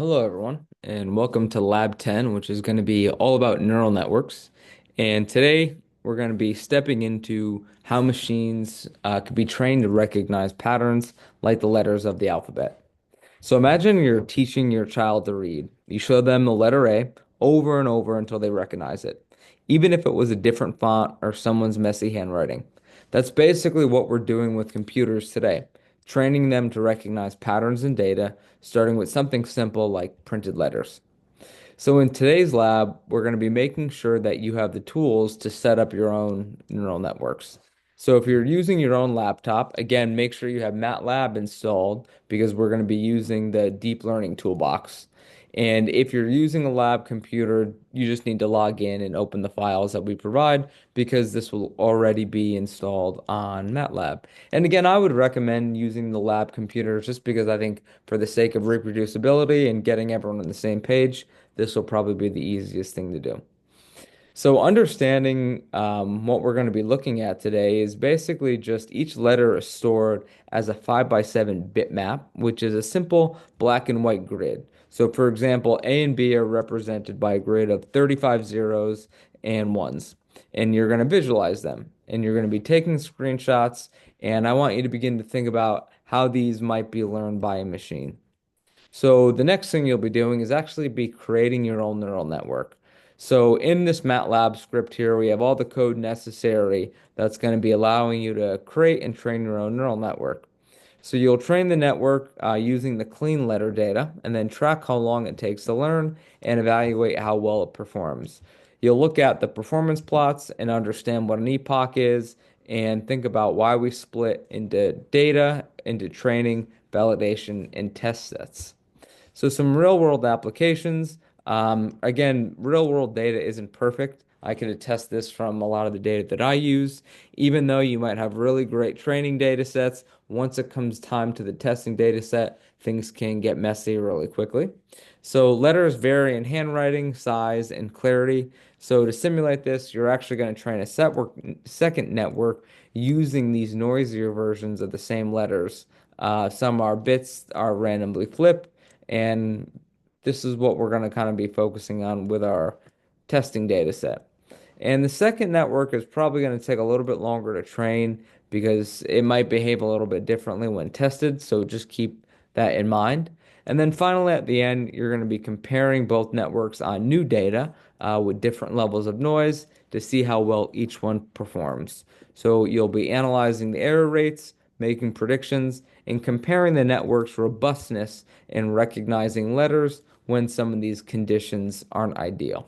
Hello, everyone, and welcome to Lab 10, which is going to be all about neural networks. And today we're going to be stepping into how machines could be trained to recognize patterns like the letters of the alphabet. So imagine you're teaching your child to read. You show them the letter A over and over until they recognize it, even if it was a different font or someone's messy handwriting. That's basically what we're doing with computers today, training them to recognize patterns in data, starting with something simple like printed letters. So in today's lab, we're going to be making sure that you have the tools to set up your own neural networks. So if you're using your own laptop, again, make sure you have MATLAB installed because we're going to be using the deep learning toolbox. And if you're using a lab computer, you just need to log in and open the files that we provide because this will already be installed on MATLAB. And again, I would recommend using the lab computers just because I think for the sake of reproducibility and getting everyone on the same page, this will probably be the easiest thing to do. So understanding what we're going to be looking at today is basically just each letter is stored as a 5 by 7 bitmap, which is a simple black and white grid. So for example, A and B are represented by a grid of 35 zeros and ones. And you're going to visualize them. And you're going to be taking screenshots. And I want you to begin to think about how these might be learned by a machine. So the next thing you'll be doing is actually be creating your own neural network. So in this MATLAB script here, we have all the code necessary that's going to be allowing you to create and train your own neural network. So you'll train the network using the clean letter data and then track how long it takes to learn and evaluate how well it performs. You'll look at the performance plots and understand what an epoch is and think about why we split into data, into training, validation, and test sets. So some real world applications. Again, real world data isn't perfect. I can attest this from a lot of the data that I use. Even though you might have really great training data sets, once it comes time to the testing data set, things can get messy really quickly. So letters vary in handwriting, size, and clarity. So to simulate this, you're actually going to train a second network using these noisier versions of the same letters. Some are bits are randomly flipped, and this is what we're going to kind of be focusing on with our testing data set. And the second network is probably going to take a little bit longer to train because it might behave a little bit differently when tested. So just keep that in mind. And then finally, at the end, you're going to be comparing both networks on new data with different levels of noise to see how well each one performs. So you'll be analyzing the error rates, making predictions, and comparing the network's robustness in recognizing letters when some of these conditions aren't ideal.